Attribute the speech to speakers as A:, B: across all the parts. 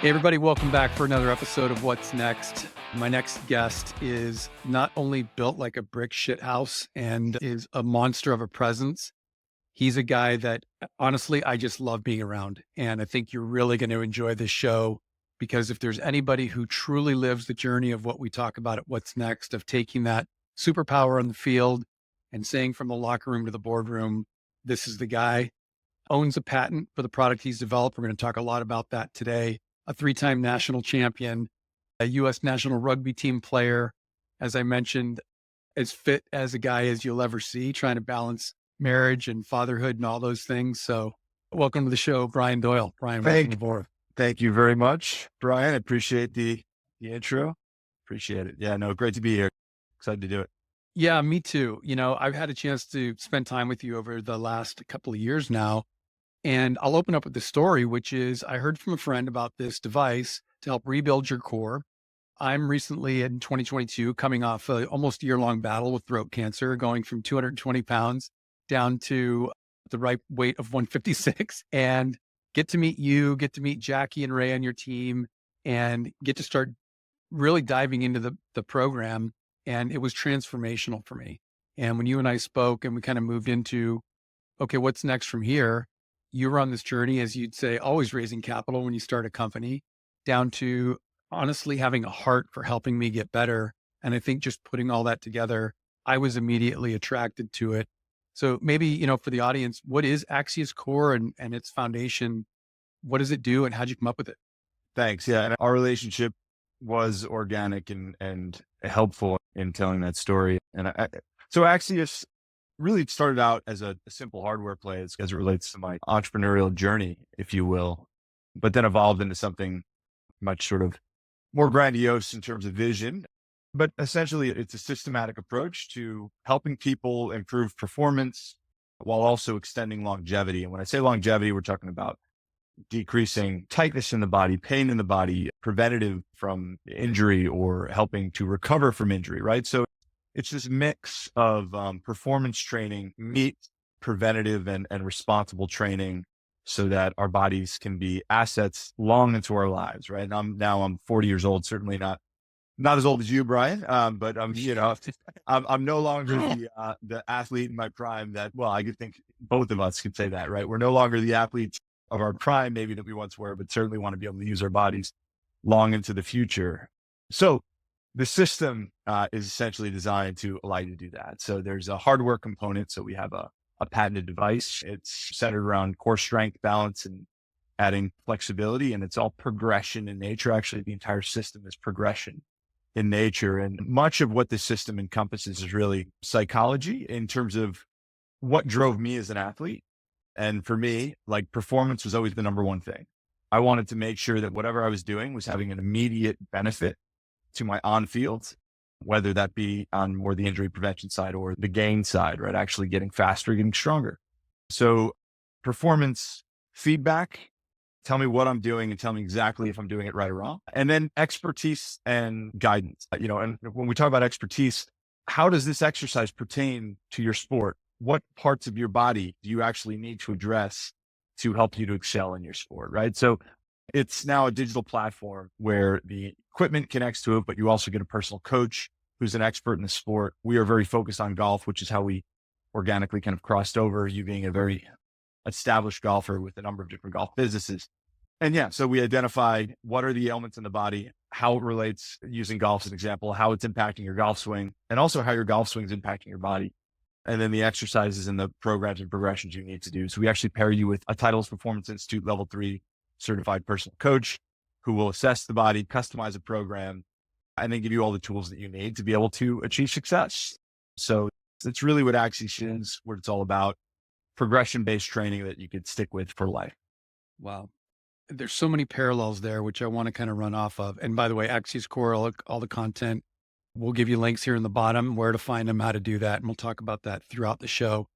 A: Hey, everybody, welcome back for another episode of What's Next. My next guest is not only built like a brick shit house and is a monster of a presence, he's a guy that honestly, I just love being around. And I think you're really going to enjoy this show because if there's anybody who truly lives the journey of what we talk about at What's Next, of taking that superpower on the field and saying from the locker room to the boardroom, this is the guy, owns a patent for the product he's developed. We're going to talk a lot about that today. A three-time national champion, a U.S. national rugby team player, as I mentioned, as fit as a guy as you'll ever see, trying to balance marriage and fatherhood and all those things. So welcome to the show, Brian Doyle. Brian, welcome
B: Thank,
A: aboard.
B: thank you very much, Brian. I appreciate the intro. Appreciate it. Yeah, no, great to be here. Excited to do it.
A: Yeah, me too. You know, I've had a chance to spend time with you over the last couple of years now. And I'll open up with the story, which is I heard from a friend about this device to help rebuild your core. I'm recently in 2022 coming off a almost year-long battle with throat cancer, going from 220 pounds down to the right weight of 156, and get to meet you, get to meet Jackie and Ray on your team, and get to start really diving into the program. And it was transformational for me. And when you and I spoke and we kind of moved into, okay, what's next from here? You were on this journey, as you'd say, always raising capital when you start a company, down to honestly having a heart for helping me get better. And I think just putting all that together, I was immediately attracted to it. So maybe, for the audience, what is Axius Core and its foundation? What does it do and how'd you come up with it?
B: Thanks. Yeah, and our relationship was organic and helpful in telling that story. And so Axius really started out as a simple hardware play as it relates to my entrepreneurial journey, if you will, but then evolved into something much sort of more grandiose in terms of vision. But essentially, it's a systematic approach to helping people improve performance while also extending longevity. And when I say longevity, we're talking about decreasing tightness in the body, pain in the body, preventative from injury, or helping to recover from injury, right? So it's this mix of performance training, meet preventative and responsible training so that our bodies can be assets long into our lives, right? And I'm 40 years old, certainly not as old as you, Brian, but I'm no longer the athlete in my prime that, well, I could think both of us could say that, right? We're no longer the athletes of our prime, maybe that we once were, but certainly want to be able to use our bodies long into the future. So the system is essentially designed to allow you to do that. So there's a hardware component. So we have a patented device. It's centered around core strength, balance, and adding flexibility. And it's all progression in nature. Actually, the entire system is progression in nature. And much of what the system encompasses is really psychology in terms of what drove me as an athlete. And for me, like, performance was always the number one thing. I wanted to make sure that whatever I was doing was having an immediate benefit to my on field, whether that be on more the injury prevention side or the gain side, right? Actually getting faster, getting stronger. So performance feedback, tell me what I'm doing and tell me exactly if I'm doing it right or wrong. And then expertise and guidance, and when we talk about expertise, how does this exercise pertain to your sport? What parts of your body do you actually need to address to help you to excel in your sport, right? So it's now a digital platform where the equipment connects to it, but you also get a personal coach who's an expert in the sport. We are very focused on golf, which is how we organically kind of crossed over, you being a very established golfer with a number of different golf businesses. And yeah, so we identify what are the elements in the body, how it relates, using golf as an example, how it's impacting your golf swing, and also how your golf swing is impacting your body. And then the exercises and the programs and progressions you need to do. So we actually pair you with a Titleist Performance Institute Level 3 certified personal coach who will assess the body, customize a program, and then give you all the tools that you need to be able to achieve success. So it's really what Axie is, what it's all about, progression-based training that you could stick with for life.
A: Wow. There's so many parallels there, which I want to kind of run off of. And by the way, Axius Core, all the content, we'll give you links here in the bottom, where to find them, how to do that. And we'll talk about that throughout the show.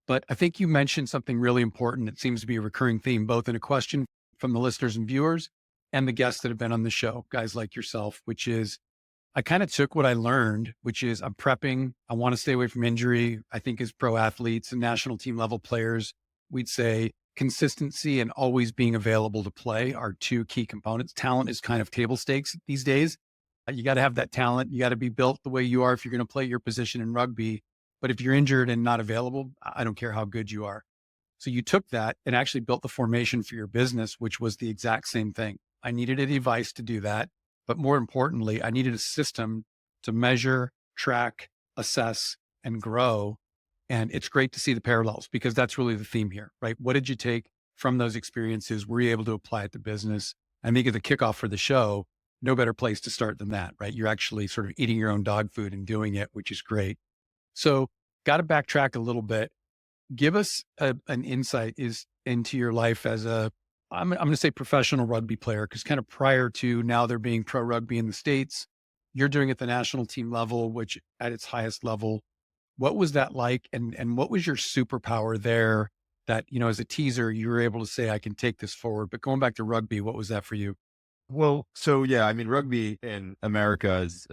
A: But I think you mentioned something really important. It seems to be a recurring theme, both in a question from the listeners and viewers and the guests that have been on the show, guys like yourself, which is I kind of took what I learned, which is I'm prepping. I want to stay away from injury. I think as pro athletes and national team level players, we'd say consistency and always being available to play are two key components. Talent is kind of table stakes these days. You got to have that talent. You got to be built the way you are if you're going to play your position in rugby. But if you're injured and not available, I don't care how good you are. So you took that and actually built the formation for your business, which was the exact same thing. I needed a device to do that. But more importantly, I needed a system to measure, track, assess, and grow. And it's great to see the parallels because that's really the theme here, right? What did you take from those experiences? Were you able to apply it to business? I think at the kickoff for the show, no better place to start than that, right? You're actually sort of eating your own dog food and doing it, which is great. So got to backtrack a little bit. Give us an insight into your life as I'm going to say professional rugby player, because kind of prior to now there being pro rugby in the States, you're doing it at the national team level, which at its highest level. What was that like? And what was your superpower there that, as a teaser, you were able to say, I can take this forward? But going back to rugby, what was that for you?
B: Well, so yeah, I mean, rugby in America is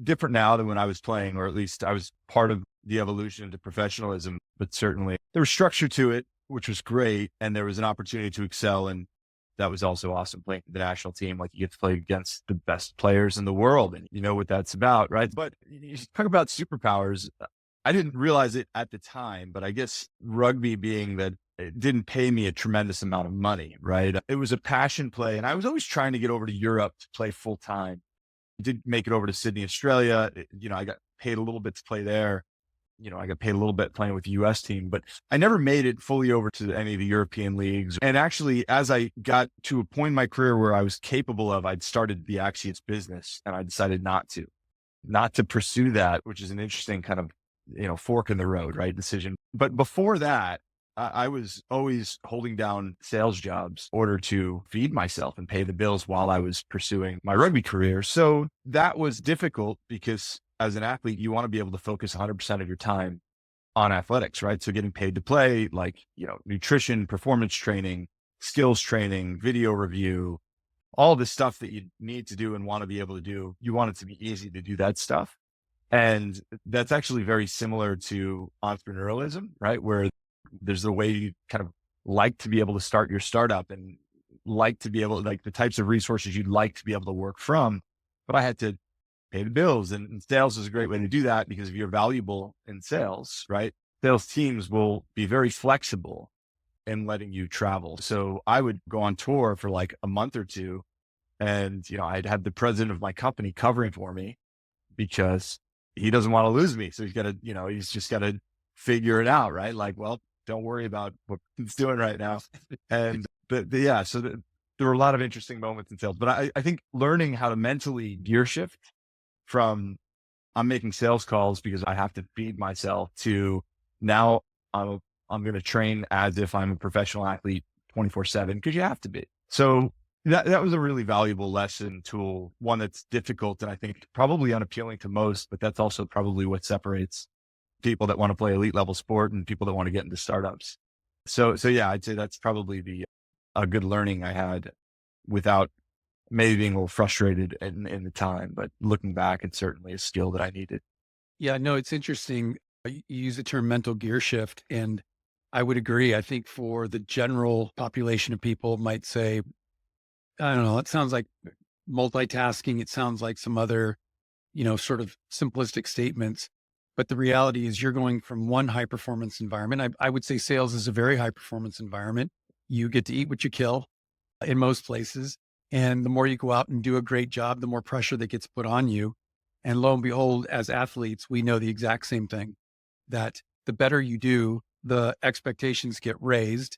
B: different now than when I was playing, or at least I was part of the evolution into professionalism, but certainly there was structure to it, which was great. And there was an opportunity to excel. And that was also awesome playing for the national team. Like you get to play against the best players in the world and you know what that's about, right? But you talk about superpowers. I didn't realize it at the time, but I guess rugby being that it didn't pay me a tremendous amount of money, right? It was a passion play. And I was always trying to get over to Europe to play full time. Did make it over to Sydney, Australia. I got paid a little bit to play there. I got paid a little bit playing with the US team, but I never made it fully over to any of the European leagues. And actually, as I got to a point in my career where I was capable of, I'd started the Axius business and I decided not to pursue that, which is an interesting kind of, fork in the road, right? Decision. But before that, I was always holding down sales jobs in order to feed myself and pay the bills while I was pursuing my rugby career. So that was difficult because as an athlete, you want to be able to focus 100% of your time on athletics, right? So getting paid to play, like, nutrition, performance training, skills training, video review, all the stuff that you need to do and want to be able to do. You want it to be easy to do that stuff. And that's actually very similar to entrepreneurialism, right? Where there's the way you kind of like to be able to start your startup and like to be able to, like the types of resources you'd like to be able to work from. But I had to pay the bills and sales is a great way to do that because if you're valuable in sales, right? Sales teams will be very flexible in letting you travel. So I would go on tour for like a month or two and, I'd have the president of my company covering for me because he doesn't want to lose me. So he's just got to figure it out, right? Like, well, don't worry about what he's doing right now. And, yeah, so there were a lot of interesting moments in sales, but I think learning how to mentally gear shift from I'm making sales calls because I have to feed myself to now I'm going to train as if I'm a professional athlete 24/7 because you have to be. So that was a really valuable lesson tool, one that's difficult and I think probably unappealing to most, but that's also probably what separates people that want to play elite level sport and people that want to get into startups. So yeah, I'd say that's probably a good learning I had without maybe being a little frustrated in the time, but looking back, it's certainly a skill that I needed.
A: Yeah, no, it's interesting. You use the term mental gear shift, and I would agree. I think for the general population of people might say, I don't know, it sounds like multitasking. It sounds like some other, sort of simplistic statements. But the reality is you're going from one high performance environment. I would say sales is a very high performance environment. You get to eat what you kill in most places. And the more you go out and do a great job, the more pressure that gets put on you. And lo and behold, as athletes, we know the exact same thing, that the better you do, the expectations get raised.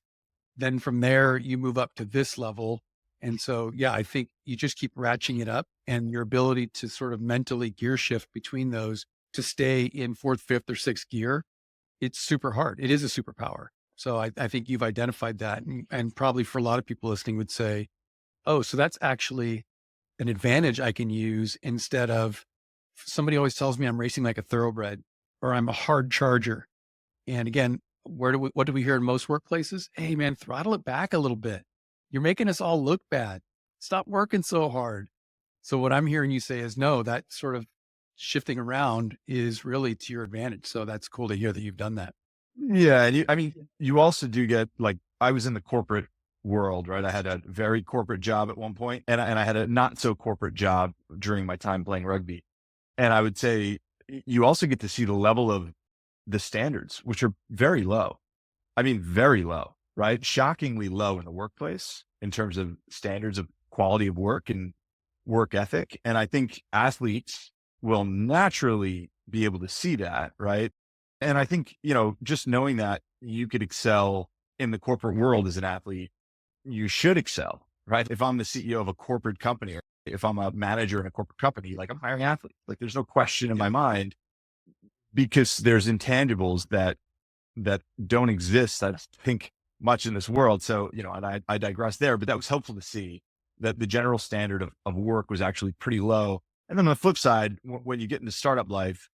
A: Then from there, you move up to this level. And so, yeah, I think you just keep ratcheting it up and your ability to sort of mentally gear shift between those to stay in fourth, fifth, or sixth gear, it's super hard. It is a superpower. So I think you've identified that. And probably for a lot of people listening would say, oh, so that's actually an advantage I can use instead of somebody always tells me I'm racing like a thoroughbred or I'm a hard charger. And again, what do we hear in most workplaces? Hey man, throttle it back a little bit. You're making us all look bad. Stop working so hard. So what I'm hearing you say is no, that sort of shifting around is really to your advantage. So that's cool to hear that you've done that.
B: Yeah. And I mean, you also do get like I was in the corporate world, right? I had a very corporate job at one point, and I had a not so corporate job during my time playing rugby. And I would say you also get to see the level of the standards, which are very low. I mean, very low, right? Shockingly low in the workplace in terms of standards of quality of work and work ethic. And I think athletes will naturally be able to see that, right? And I think, just knowing that you could excel in the corporate world as an athlete, you should excel, right? If I'm the CEO of a corporate company, or if I'm a manager in a corporate company, like I'm hiring athletes, like there's no question in
A: Yeah.
B: my mind, because there's intangibles that don't exist, I think, much in this world. So, and I digress there, but that was helpful to see that the general standard of work was actually pretty low. And then on the flip side, when you get into startup life,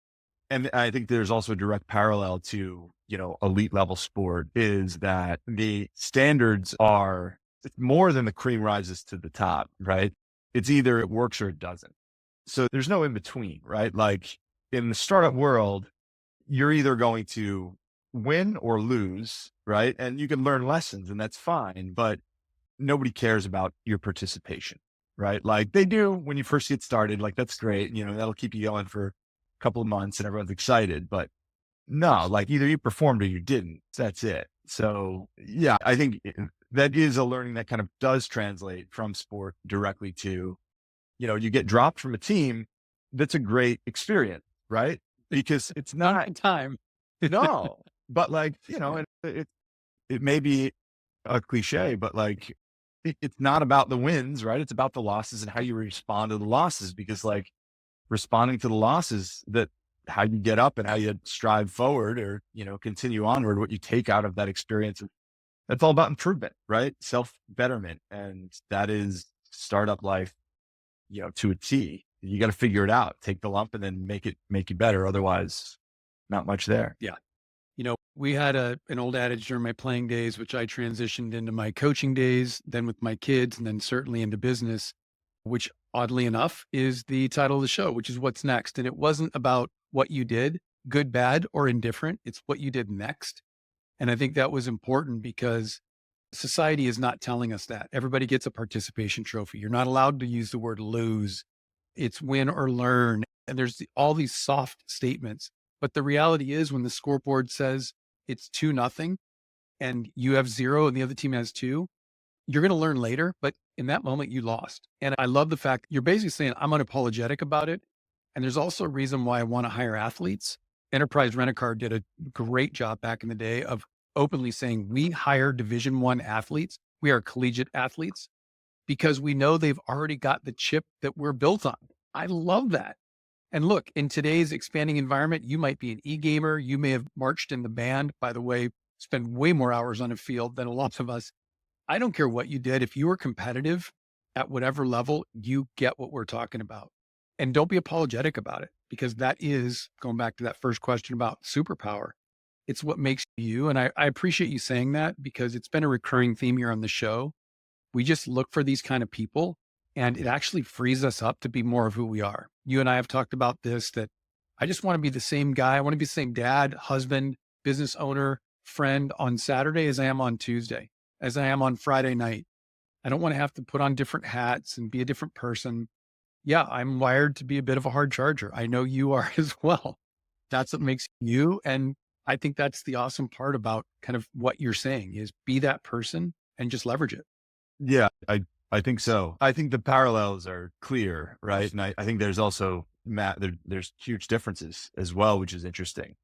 B: and I think there's also a direct parallel to, elite level sport, is that the standards are it's more than the cream rises to the top, right? It's either it works or it doesn't. So there's no in between, right? Like in the startup world, you're either going to win or lose, right? And you can learn lessons and that's fine, but nobody cares about your participation, right? Like they do when you first get started, like that's great. That'll keep you going for a couple of months and everyone's excited, but no, like either you performed or you didn't. That's it. So yeah, I think that is a learning that kind of does translate from sport directly to, you get dropped from a team. That's a great experience, right? Because it's
A: Not
B: not,
A: my time.
B: no, but like, it may be a cliche, but like, it's not about the wins, right? It's about the losses and how you respond to the losses, because like responding to the losses, that how you get up and how you strive forward or, continue onward, what you take out of that experience. That's all about improvement, right? Self betterment. And that is startup life, to a T. You got to figure it out, take the lump and then make you better. Otherwise, not much there.
A: Yeah. We had an old adage during my playing days, which I transitioned into my coaching days, then with my kids, and then certainly into business, which oddly enough is the title of the show, which is What's Next. And it wasn't about what you did, good, bad, or indifferent. It's what you did next. And I think that was important because society is not telling us that. Everybody gets a participation trophy. You're not allowed to use the word lose. It's win or learn. And there's all these soft statements. But the reality is when the scoreboard says it's 2-0 and you have 0 and the other team has 2, you're going to learn later. But in that moment, you lost. And I love the fact you're basically saying I'm unapologetic about it. And there's also a reason why I want to hire athletes. Enterprise Rent-A-Car did a great job back in the day of openly saying we hire Division I athletes. We are collegiate athletes because we know they've already got the chip that we're built on. I love that. And look, in today's expanding environment, you might be an e-gamer. You may have marched in the band, by the way, spend way more hours on a field than a lot of us. I don't care what you did. If you were competitive at whatever level, you get what we're talking about. And don't be apologetic about it, because that is going back to that first question about superpower. It's what makes you. And I appreciate you saying that because it's been a recurring theme here on the show. We just look for these kind of people and it actually frees us up to be more of who we are. You and I have talked about this, that I just want to be the same guy. I want to be the same dad, husband, business owner, friend on Saturday as I am on Tuesday, as I am on Friday night. I don't want to have to put on different hats and be a different person. Yeah, I'm wired to be a bit of a hard charger. I know you are as well. That's what makes you. And I think that's the awesome part about kind of what you're saying is be that person and just leverage it.
B: Yeah, I think so. I think the parallels are clear, right? And I think there's also, Matt, there's huge differences as well, which is interesting,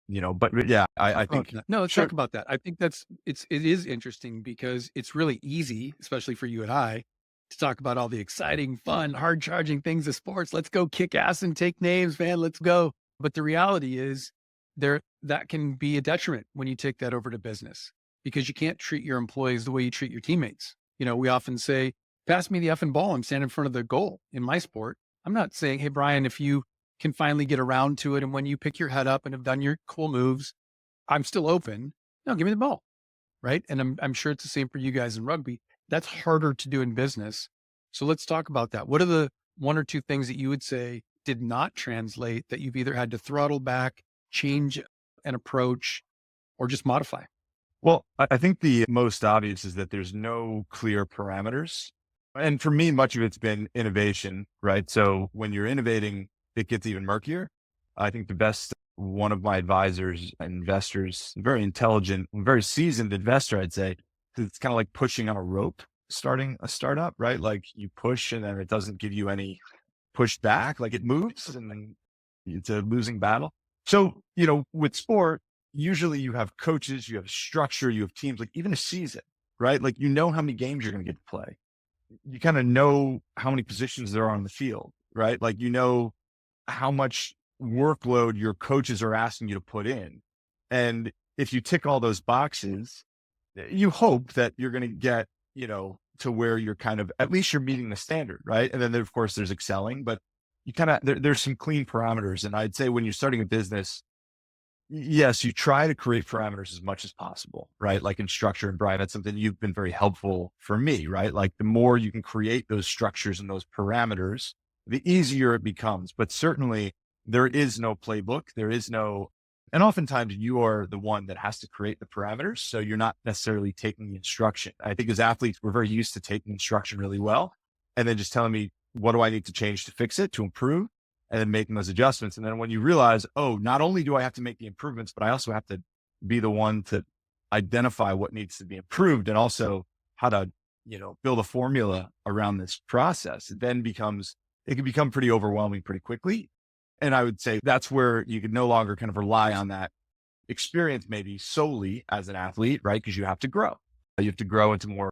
B: but yeah, I think,
A: No, let's
B: sure.
A: talk about that. I think it is interesting because it's really easy, especially for you and I, to talk about all the exciting, fun, hard charging things of sports. Let's go kick ass and take names, man. Let's go. But the reality is that can be a detriment when you take that over to business because you can't treat your employees the way you treat your teammates. We often say, pass me the effing ball. I'm standing in front of the goal in my sport. I'm not saying, hey, Brian, if you can finally get around to it and when you pick your head up and have done your cool moves, I'm still open. No, give me the ball. Right. And I'm sure it's the same for you guys in rugby. That's harder to do in business. So let's talk about that. What are the one or two things that you would say did not translate that you've either had to throttle back, change an approach, or just modify?
B: Well, I think the most obvious is that there's no clear parameters. And for me, much of it's been innovation, right? So when you're innovating, it gets even murkier. I think the best one of my advisors, investors, very intelligent, very seasoned investor, I'd say, 'cause it's kind of like pushing on a rope, starting a startup, right? Like you push and then it doesn't give you any pushback, like it moves and then it's a losing battle. So, with sport, usually you have coaches, you have structure, you have teams, like even a season, right? Like how many games you're going to get to play. You kind of know how many positions there are on the field, right? Like how much workload your coaches are asking you to put in. And if you tick all those boxes, you hope that you're going to get, to where you're kind of, at least you're meeting the standard, right? And then of course there's excelling, but you kind of, there's some clean parameters. And I'd say when you're starting a business, yes, you try to create parameters as much as possible, right? Like in structure. And Brian, that's something you've been very helpful for me, right? Like the more you can create those structures and those parameters, the easier it becomes. But certainly there is no playbook. There is no, and oftentimes you are the one that has to create the parameters. So you're not necessarily taking the instruction. I think as athletes, we're very used to taking instruction really well and then just telling me, what do I need to change to fix it, to improve? And then making those adjustments. And then when you realize, oh, not only do I have to make the improvements, but I also have to be the one to identify what needs to be improved and also how to, build a formula around this process, it can become pretty overwhelming pretty quickly. And I would say that's where you can no longer kind of rely on that experience, maybe solely as an athlete, right? Because you have to grow. You have to grow into more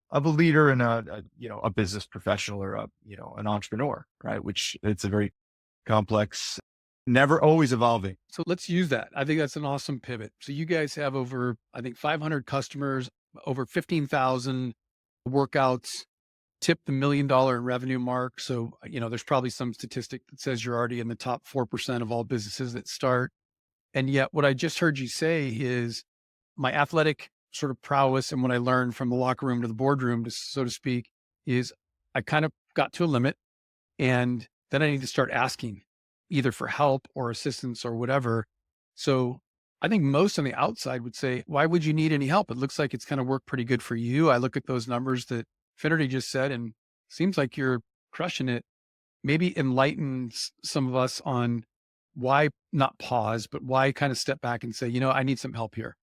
B: of a leader and a business professional or an entrepreneur, right? Which it's a very complex, never always evolving.
A: So let's use that. I think that's an awesome pivot. So you guys have over, I think, 500 customers, over 15,000 workouts, tip the $1 million in revenue mark. So, there's probably some statistic that says you're already in the top 4% of all businesses that start. And yet what I just heard you say is my athletic sort of prowess and what I learned from the locker room to the boardroom, so to speak, is I kind of got to a limit and then I need to start asking either for help or assistance or whatever. So I think most on the outside would say, why would you need any help? It looks like it's kind of worked pretty good for you. I look at those numbers that Finnerty just said, and seems like you're crushing it. Maybe enlighten some of us on why not pause, but why kind of step back and say, I need some help here.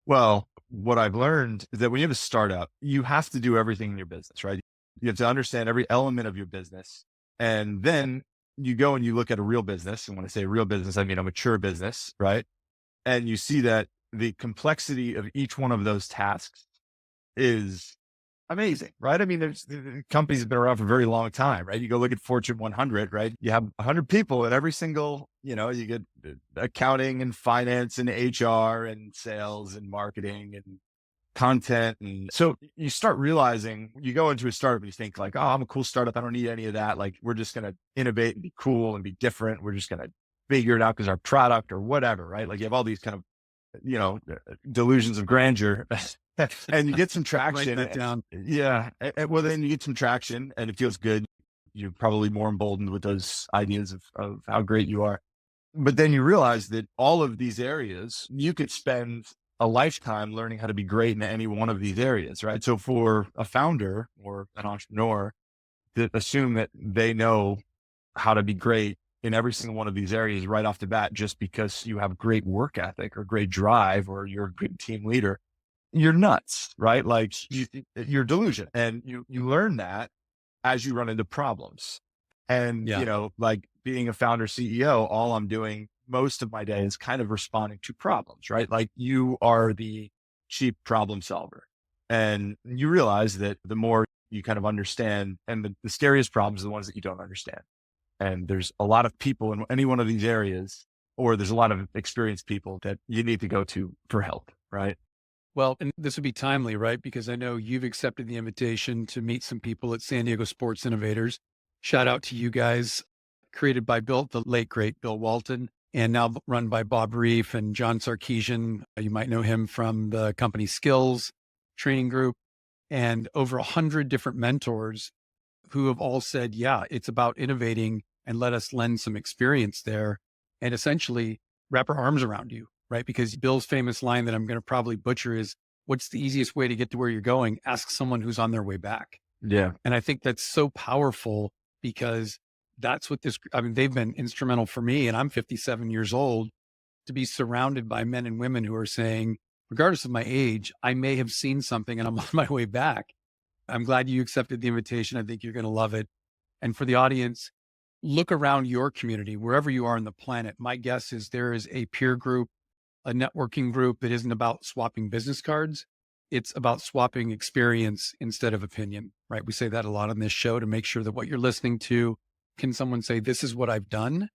B: Well, what I've learned is that when you have a startup, you have to do everything in your business, right? You have to understand every element of your business. And then you go and you look at a real business. And when I say real business, I mean a mature business, right? And you see that the complexity of each one of those tasks is amazing, right? I mean, the companies have been around for a very long time, right? You go look at Fortune 100, right? You have 100 people at every single, you get accounting and finance and HR and sales and marketing and content. And so you start realizing, you go into a startup and you think like, oh, I'm a cool startup. I don't need any of that. Like we're just going to innovate and be cool and be different. We're just going to figure it out because our product or whatever, right? Like you have all these kind of, delusions of grandeur. And you get some traction.
A: Write that down.
B: Yeah. Well, then you get some traction and it feels good. You're probably more emboldened with those ideas of how great you are. But then you realize that all of these areas, you could spend a lifetime learning how to be great in any one of these areas, right? So for a founder or an entrepreneur to assume that they know how to be great in every single one of these areas right off the bat, just because you have great work ethic or great drive or you're a good team leader, you're nuts, right? Like you're delusion. And you learn that as you run into problems. And,
A: Yeah.
B: like being a founder CEO, all I'm doing most of my day is kind of responding to problems, right? Like you are the chief problem solver. And you realize that the more you kind of understand, and the scariest problems are the ones that you don't understand. And there's a lot of people in any one of these areas, or there's a lot of experienced people that you need to go to for help, right?
A: Well, and this would be timely, right? Because I know you've accepted the invitation to meet some people at San Diego Sports Innovators. Shout out to you guys, created by the late great Bill Walton, and now run by Bob Reef and John Sarkeesian. You might know him from the company Skills Training Group, and over 100 different mentors who have all said, yeah, it's about innovating and let us lend some experience there and essentially wrap our arms around you, right? Because Bill's famous line that I'm going to probably butcher is, what's the easiest way to get to where you're going? Ask someone who's on their way back.
B: Yeah.
A: And I think that's so powerful because that's what I mean, they've been instrumental for me. And I'm 57 years old to be surrounded by men and women who are saying, regardless of my age, I may have seen something and I'm on my way back. I'm glad you accepted the invitation. I think you're going to love it. And for the audience, look around your community, wherever you are on the planet. My guess is there is a peer group, a networking group that isn't about swapping business cards. It's about swapping experience instead of opinion, right? We say that a lot on this show to make sure that what you're listening to, can someone say, this is what I've done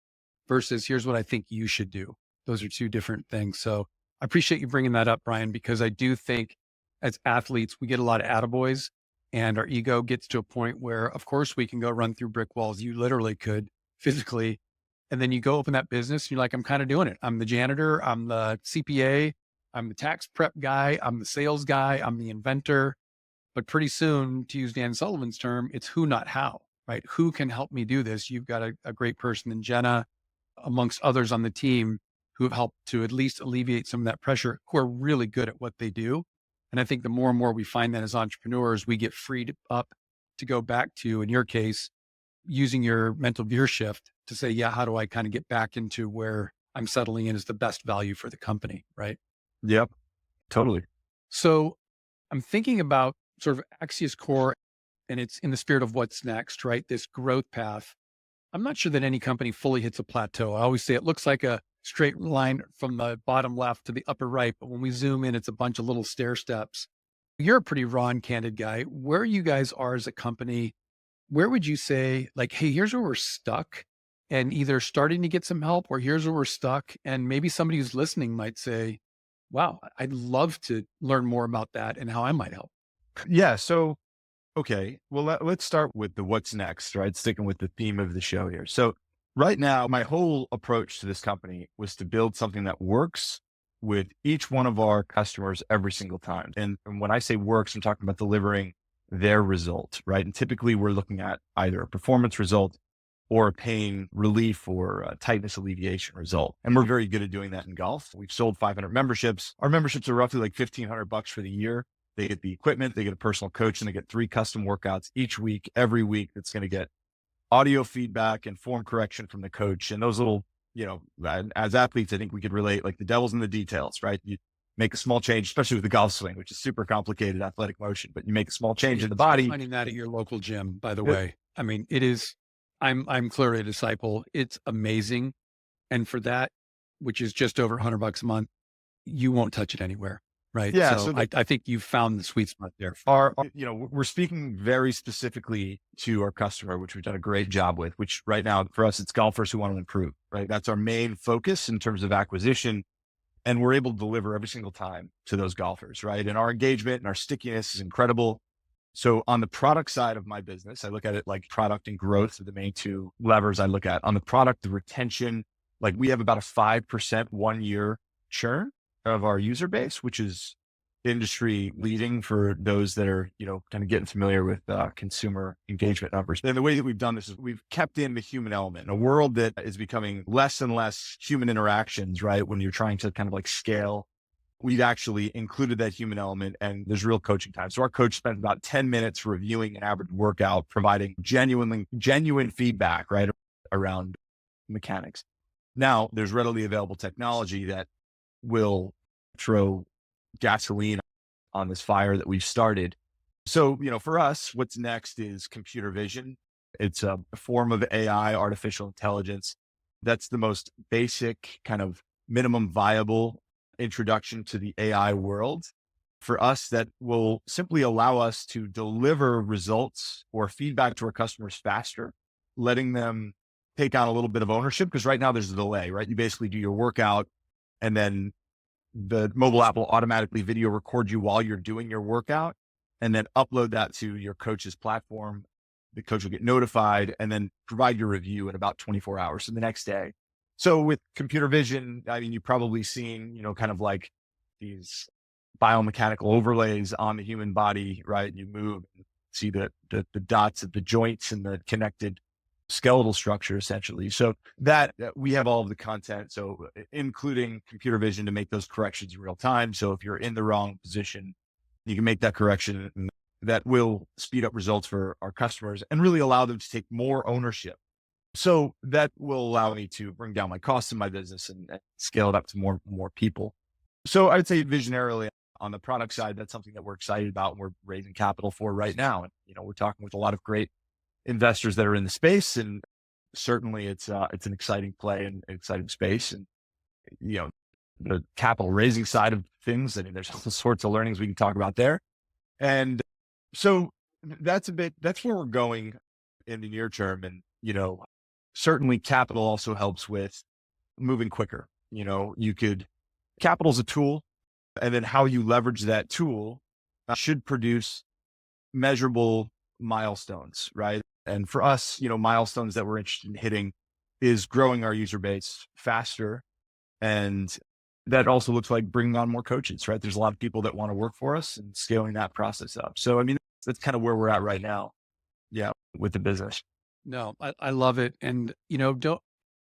A: versus here's what I think you should do. Those are two different things. So I appreciate you bringing that up, Brian, because I do think as athletes, we get a lot of attaboys and our ego gets to a point where, of course, we can go run through brick walls. You literally could physically. And then you go open that business and you're like, I'm kind of doing it. I'm the janitor. I'm the CPA. I'm the tax prep guy. I'm the sales guy. I'm the inventor. But pretty soon, to use Dan Sullivan's term, it's who, not how, right? Who can help me do this? You've got a great person in Jenna, amongst others on the team who have helped to at least alleviate some of that pressure, who are really good at what they do. And I think the more and more we find that as entrepreneurs, we get freed up to go back to, in your case, using your mental gear shift to say, yeah, how do I kind of get back into where I'm settling in is the best value for the company, right?
B: Yep. Totally.
A: So I'm thinking about sort of Axius Core, and it's in the spirit of what's next, right? This growth path. I'm not sure that any company fully hits a plateau. I always say it looks like a straight line from the bottom left to the upper right, but when we zoom in, it's a bunch of little stair steps. You're a pretty raw and candid guy. Where you guys are as a company, where would you say, like, hey, here's where we're stuck and either starting to get some help or here's where we're stuck? And maybe somebody who's listening might say, wow, I'd love to learn more about that and how I might help.
B: Yeah. So, okay. Well, let's start with the what's next, right? Sticking with the theme of the show here. So right now, my whole approach to this company was to build something that works with each one of our customers every single time. And when I say works, I'm talking about delivering their result, right? And typically we're looking at either a performance result or a pain relief or a tightness alleviation result. And we're very good at doing that in golf. We've sold 500 memberships. Our memberships are roughly like $1,500 for the year. They get the equipment, they get a personal coach, and they get 3 custom workouts each week, every week. That's going to get audio feedback and form correction from the coach. And those little, as athletes, I think we could relate, like the devil's in the details, right? You make a small change, especially with the golf swing, which is super complicated athletic motion, but you make a small change in the body.
A: Finding that at your local gym, by the way. I mean, it is, I'm clearly a disciple. It's amazing. And for that, which is just over $100 a month, you won't touch it anywhere. Right.
B: Yeah.
A: So I think you've found the sweet spot there.
B: We're speaking very specifically to our customer, which we've done a great job with, which right now for us, it's golfers who want to improve, right? That's our main focus in terms of acquisition. And we're able to deliver every single time to those golfers, right? And our engagement and our stickiness is incredible. So on the product side of my business, I look at it like product and growth are the main 2 levers I look at. On the product, the retention, like we have about a 5% 1-year churn of our user base, which is industry leading for those that are, kind of getting familiar with consumer engagement numbers. And the way that we've done this is we've kept in the human element in a world that is becoming less and less human interactions, right? When you're trying to kind of like scale, we've actually included that human element and there's real coaching time. So our coach spends about 10 minutes reviewing an average workout, providing genuine feedback, right? Around mechanics. Now there's readily available technology that will throw gasoline on this fire that we've started. So, for us, what's next is computer vision. It's a form of AI, artificial intelligence. That's the most basic kind of minimum viable introduction to the AI world. For us, that will simply allow us to deliver results or feedback to our customers faster, letting them take on a little bit of ownership. Because right now there's a delay, right? You basically do your workout and then the mobile app will automatically video record you while you're doing your workout and then upload that to your coach's platform. The coach will get notified and then provide your review in about 24 hours. So the next day. So with computer vision, I mean, you've probably seen, kind of like these biomechanical overlays on the human body, right? You move and see the dots of the joints and the connected skeletal structure, essentially. So that we have all of the content. So including computer vision to make those corrections in real time. So if you're in the wrong position, You can make that correction, and that will speed up results for our customers and really allow them to take more ownership. So that will allow me to bring down my costs in my business and scale it up to more people. So I would say visionarily on the product side, that's something that we're excited about and we're raising capital for right now. And, we're talking with a lot of great investors that are in the space, and certainly it's an exciting play and exciting space. And, you know, the capital raising side of things, I mean, there's all sorts of learnings we can talk about there. And so that's where we're going in the near term. And, certainly capital also helps with moving quicker. Capital's a tool, and then how you leverage that tool should produce measurable milestones, right? And for us, milestones that we're interested in hitting is growing our user base faster. And that also looks like bringing on more coaches, right? There's a lot of people that want to work for us and scaling that process up. So, I mean, that's kind of where we're at right now. Yeah. With the business.
A: No, I love it. And,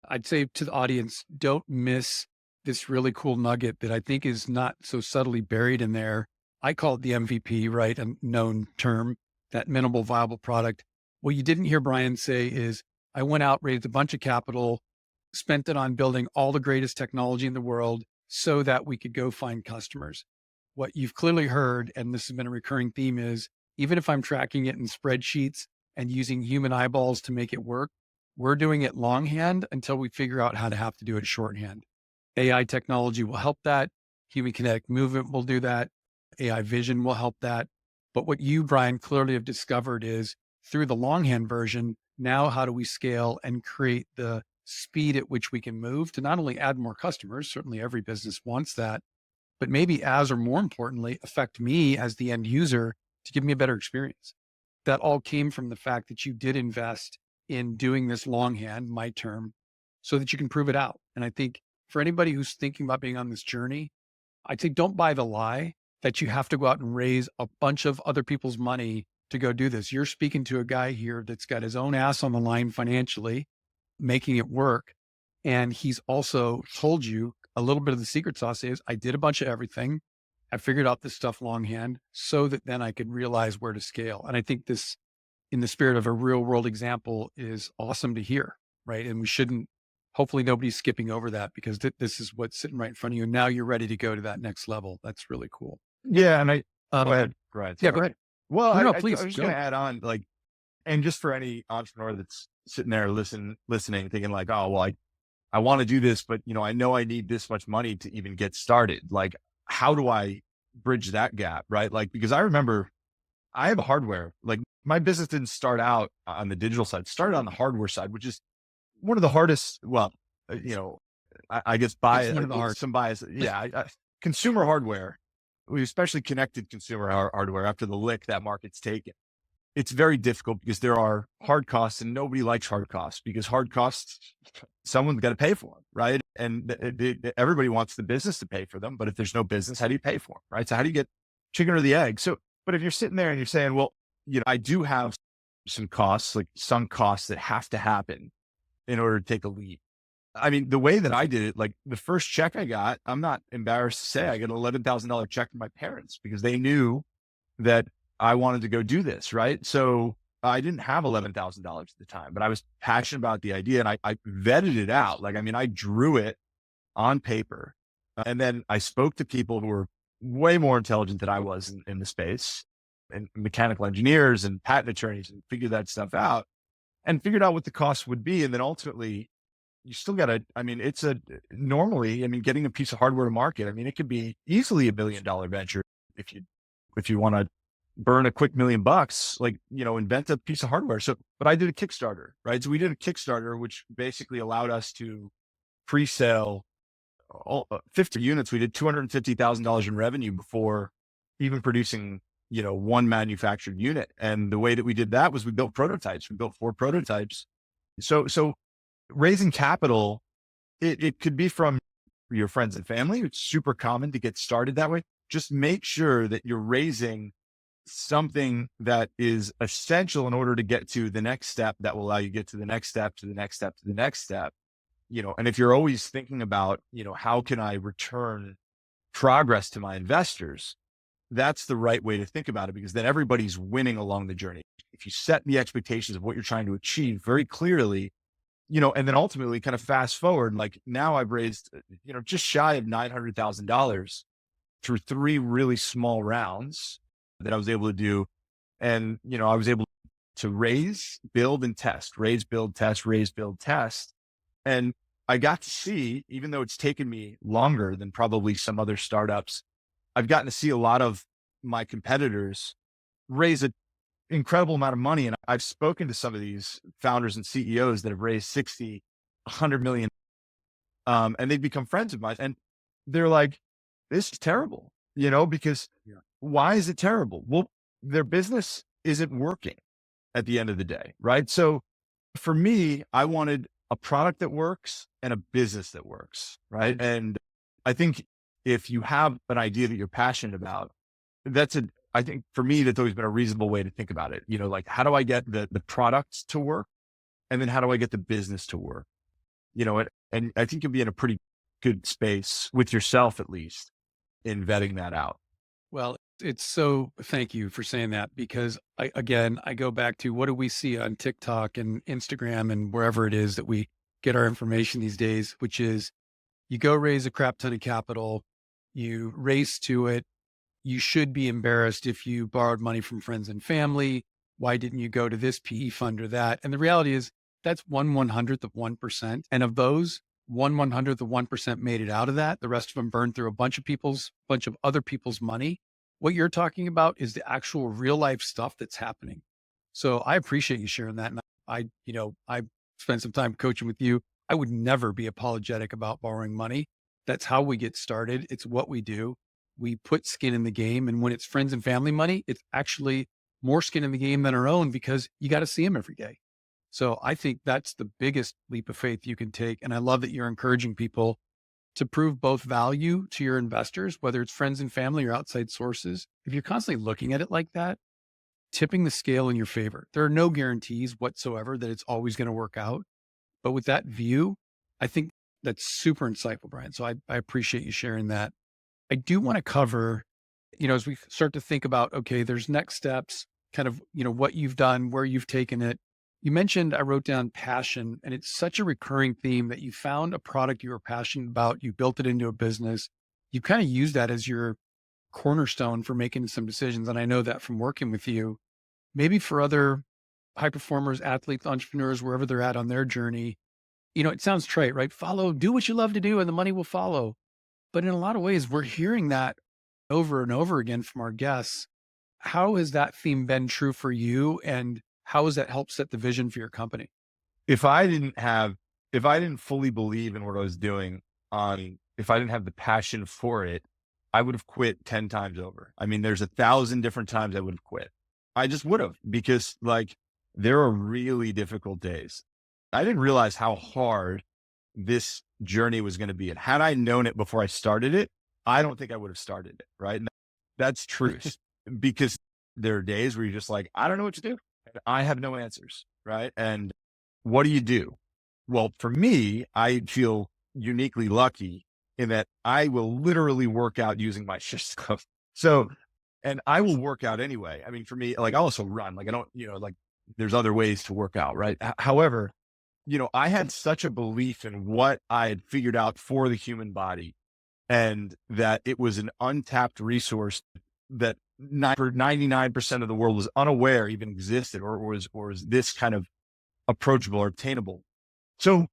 A: I'd say to the audience, don't miss this really cool nugget that I think is not so subtly buried in there. I call it the MVP, right? A known term, that minimal viable product. What you didn't hear Brian say is, I went out, raised a bunch of capital, spent it on building all the greatest technology in the world so that we could go find customers. What you've clearly heard, and this has been a recurring theme, is even if I'm tracking it in spreadsheets and using human eyeballs to make it work, we're doing it longhand until we figure out how to have to do it shorthand. AI technology will help that. Human kinetic movement will do that. AI vision will help that. But what you, Brian, clearly have discovered is through the longhand version, now how do we scale and create the speed at which we can move to not only add more customers, certainly every business wants that, but maybe as or more importantly, affect me as the end user to give me a better experience. That all came from the fact that you did invest in doing this longhand, my term, so that you can prove it out. And I think for anybody who's thinking about being on this journey, I'd say don't buy the lie that you have to go out and raise a bunch of other people's money to go do this. You're speaking to a guy here that's got his own ass on the line financially, making it work. And he's also told you a little bit of the secret sauce is I did a bunch of everything. I figured out this stuff longhand so that then I could realize where to scale. And I think this, in the spirit of a real world example, is awesome to hear, right? And we shouldn't, hopefully nobody's skipping over that because this is what's sitting right in front of you. And now you're ready to go to that next level. That's really cool.
B: Yeah. And go ahead.
A: Yeah, go ahead.
B: Well,
A: no,
B: please.
A: I
B: was just going to add on, and just for any entrepreneur that's sitting there listening, thinking like, oh, well, I want to do this, but I know I need this much money to even get started. Like, how do I bridge that gap? Right. Because I remember I have a hardware, my business didn't start out on the digital side, it started on the hardware side, which is one of the hardest. Well, I guess some bias. Yeah. Consumer hardware, we especially connected consumer hardware after the lick that market's taken. It's very difficult because there are hard costs and nobody likes hard costs because hard costs, someone's got to pay for them, right? And everybody wants the business to pay for them. But if there's no business, how do you pay for them, right? So how do you get chicken or the egg? So, but if you're sitting there and you're saying, well, I do have some costs, some costs that have to happen in order to take a leap. I mean, the way that I did it, the first check I got, I'm not embarrassed to say I got an $11,000 check from my parents because they knew that I wanted to go do this. Right. So I didn't have $11,000 at the time, but I was passionate about the idea and I vetted it out. I drew it on paper and then I spoke to people who were way more intelligent than I was in the space, and mechanical engineers and patent attorneys, and figured that stuff out and figured out what the cost would be. And then ultimately you still got to, getting a piece of hardware to market, it could be easily $1 million venture if you want to burn a quick $1 million, invent a piece of hardware. So, but I did a Kickstarter, right? So we did a Kickstarter, which basically allowed us to pre-sale 50 units. We did $250,000 in revenue before even producing, one manufactured unit. And the way that we did that was we built prototypes. We built 4 prototypes. So raising capital, it could be from your friends and family. It's super common to get started that way. Just make sure that you're raising something that is essential in order to get to the next step that will allow you to get to the next step, to the next step, to the next step. And if you're always thinking about, how can I return progress to my investors? that's the right way to think about it, because then everybody's winning along the journey. If you set the expectations of what you're trying to achieve very clearly, and then ultimately kind of fast forward, like now I've raised, just shy of $900,000 through three really small rounds that I was able to do. And, I was able to raise, build, and test, raise, build, test, raise, build, test. And I got to see, even though it's taken me longer than probably some other startups, I've gotten to see a lot of my competitors raise an incredible amount of money. And I've spoken to some of these founders and CEOs that have raised 60, 100 million, and they've become friends of mine. And they're like, this is terrible, because why is it terrible? Well, their business isn't working at the end of the day, right? So for me, I wanted a product that works and a business that works, right? And I think if you have an idea that you're passionate about, I think for me, that's always been a reasonable way to think about it. Like, how do I get the products to work? And then how do I get the business to work? And I think you'll be in a pretty good space with yourself, at least, in vetting that out.
A: Well, thank you for saying that, because I go back to what do we see on TikTok and Instagram and wherever it is that we get our information these days, which is you go raise a crap ton of capital, you race to it. You should be embarrassed if you borrowed money from friends and family. Why didn't you go to this PE fund or that? And the reality is that's 1/100th of 1%. And of those, 1/100th of 1% made it out of that. The rest of them burned through a bunch of other people's money. What you're talking about is the actual real life stuff that's happening. So I appreciate you sharing that. And I spent some time coaching with you. I would never be apologetic about borrowing money. That's how we get started. It's what we do. We put skin in the game. And when it's friends and family money, it's actually more skin in the game than our own, because you got to see them every day. So I think that's the biggest leap of faith you can take. And I love that you're encouraging people to prove both value to your investors, whether it's friends and family or outside sources. If you're constantly looking at it like that, tipping the scale in your favor. There are no guarantees whatsoever that it's always going to work out. But with that view, I think that's super insightful, Brian. So I appreciate you sharing that. I do want to cover, as we start to think about, okay, there's next steps, kind of, what you've done, where you've taken it. You mentioned, I wrote down passion, and it's such a recurring theme that you found a product you were passionate about. You built it into a business. You kind of use that as your cornerstone for making some decisions. And I know that from working with you, maybe for other high performers, athletes, entrepreneurs, wherever they're at on their journey, it sounds trite, right? Do what you love to do and the money will follow. But in a lot of ways, we're hearing that over and over again from our guests. How has that theme been true for you? And how has that helped set the vision for your company?
B: If I didn't fully believe in what I was doing, if I didn't have the passion for it, I would have quit 10 times over. I mean, there's 1,000 different times I would have quit. I just would have, because there are really difficult days. I didn't realize how hard this journey was going to be. And had I known it before I started it, I don't think I would have started it. Right. And that's truth, because there are days where you're just like, I don't know what to do. And I have no answers. Right. And what do you do? Well, for me, I feel uniquely lucky in that I will literally work out using my stuff. So, and I will work out anyway. I mean, for me, I also run, I don't, there's other ways to work out. Right. However, I had such a belief in what I had figured out for the human body, and that it was an untapped resource that 99% of the world was unaware even existed, or was this kind of approachable or obtainable. So,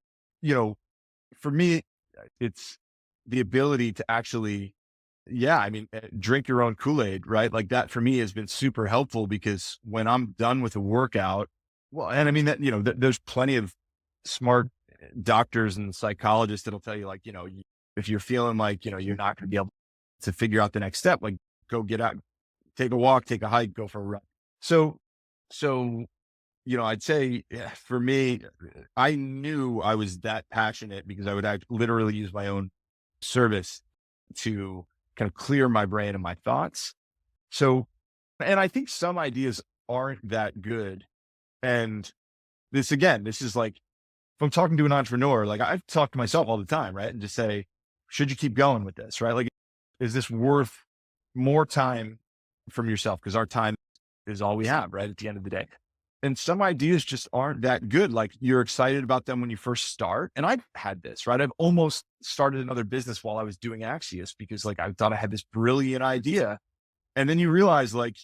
B: for me, it's the ability to actually, drink your own Kool-Aid, right? Like that for me has been super helpful, because when I'm done with a workout, well, and I mean that, there's plenty of smart doctors and psychologists that'll tell you, if you're feeling you're not going to be able to figure out the next step, go get out, take a walk, take a hike, go for a run. So, I'd say for me, I knew I was that passionate because I would literally use my own service to kind of clear my brain and my thoughts. So, and I think some ideas aren't that good. And this is if I'm talking to an entrepreneur, I talk to myself all the time, right? And just say, should you keep going with this, right? Is this worth more time from yourself because our time is all we have, right? At the end of the day. And some ideas just aren't that good. Like you're excited about them when you first start. And I've had this, right? I've almost started another business while I was doing Axius because like I thought I had this brilliant idea. And then you realize like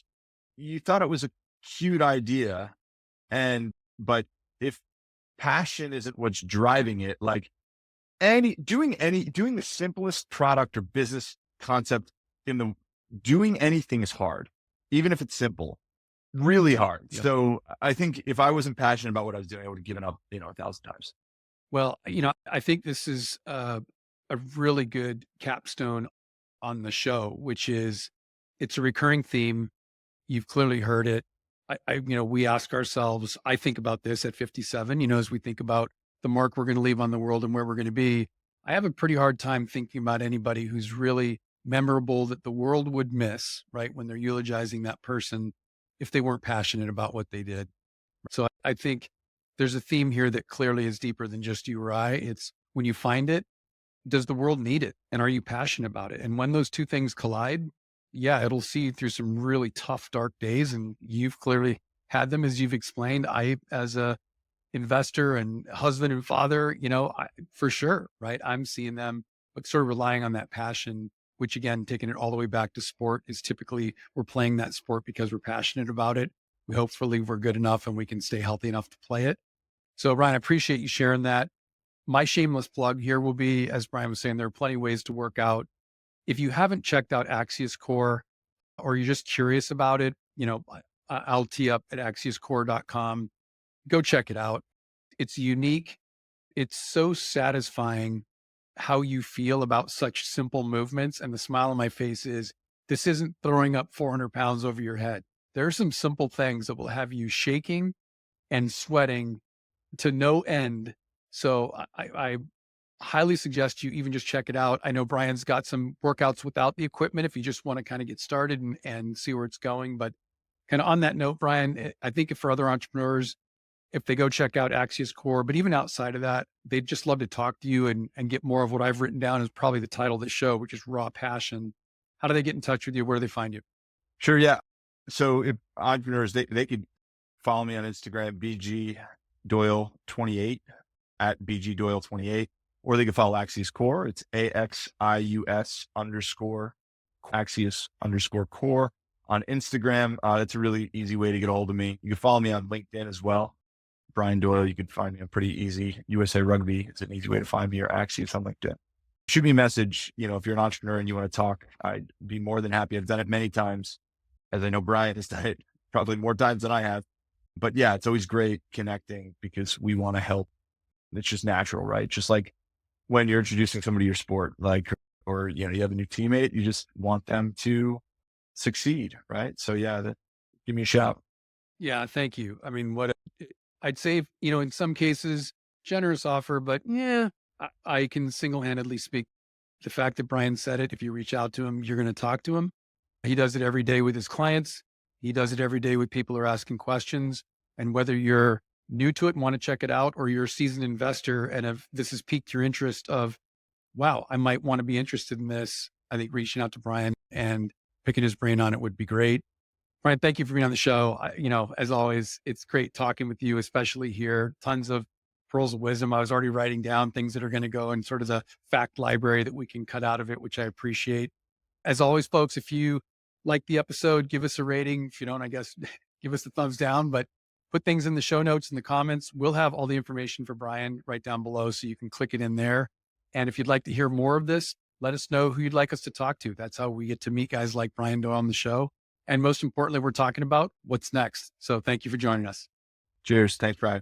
B: you thought it was a cute idea. But if passion isn't what's driving it, like doing the simplest product or business concept doing anything is hard, even if it's simple. Really hard.
A: Yep.
B: So I think if I wasn't passionate about what I was doing, I would have given up, 1,000 times.
A: Well, I think this is a really good capstone on the show, which is it's a recurring theme. You've clearly heard it. We ask ourselves, I think about this at 57, as we think about the mark we're going to leave on the world and where we're going to be. I have a pretty hard time thinking about anybody who's really memorable that the world would miss, right? When they're eulogizing that person, if they weren't passionate about what they did. So I think there's a theme here that clearly is deeper than just you or I. It's when you find it, does the world need it? And are you passionate about it? And when those two things collide, yeah, it'll see you through some really tough, dark days. And you've clearly had them as you've explained. I, as a investor and husband and father, for sure, right? I'm seeing them, but sort of relying on that passion, which again, taking it all the way back to sport is typically we're playing that sport because we're passionate about it. We hopefully we're good enough and we can stay healthy enough to play it. So Ryan, I appreciate you sharing that. My shameless plug here will be, as Brian was saying, there are plenty of ways to work out. If you haven't checked out Axius Core or you're just curious about it, I'll tee up at axiuscore.com. Go check it out. It's unique. It's so satisfying how you feel about such simple movements. And the smile on my face is this isn't throwing up 400 pounds over your head. There are some simple things that will have you shaking and sweating to no end. So I highly suggest you even just check it out. I know Brian's got some workouts without the equipment if you just want to kind of get started and see where it's going. But kind of on that note, Brian, I think for other entrepreneurs, if they go check out Axius Core, but even outside of that, they'd just love to talk to you and get more of what I've written down is probably the title of the show, which is Raw Passion. How do they get in touch with you? Where do they find you?
B: Sure. Yeah. So if entrepreneurs, they could follow me on Instagram, BG Doyle 28 at BG Doyle 28, or they can follow Axius Core. It's AXIUS underscore Axius underscore core on Instagram. That's a really easy way to get a hold of me. You can follow me on LinkedIn as well. Brian Doyle, you can find me on pretty easy. USA Rugby is an easy way to find me, or Axius on LinkedIn. Shoot me a message. If you're an entrepreneur and you want to talk, I'd be more than happy. I've done it many times, as I know Brian has done it probably more times than I have. But yeah, it's always great connecting because we want to help. It's just natural, right? Just like when you're introducing somebody to your sport, or you have a new teammate, you just want them to succeed, right? So yeah, give me a shout.
A: Yeah, thank you. I mean, I'd say, in some cases, generous offer, but yeah, I can single-handedly speak the fact that Brian said it. If you reach out to him, you're going to talk to him. He does it every day with his clients. He does it every day with people who are asking questions. And whether you're new to it and want to check it out, or you're a seasoned investor and if this has piqued your interest of, wow, I might want to be interested in this, I think reaching out to Brian and picking his brain on it would be great. Brian, thank you for being on the show. As always, it's great talking with you, especially here. Tons of pearls of wisdom. I was already writing down things that are going to go in sort of the fact library that we can cut out of it, which I appreciate. As always, folks, if you like the episode, give us a rating. If you don't, I guess, give us the thumbs down, but put things in the show notes in the comments. We'll have all the information for Brian right down below, so you can click it in there. And if you'd like to hear more of this, let us know who you'd like us to talk to. That's how we get to meet guys like Brian Doyle on the show. And most importantly, we're talking about what's next. So thank you for joining us.
B: Cheers. Thanks, Brian.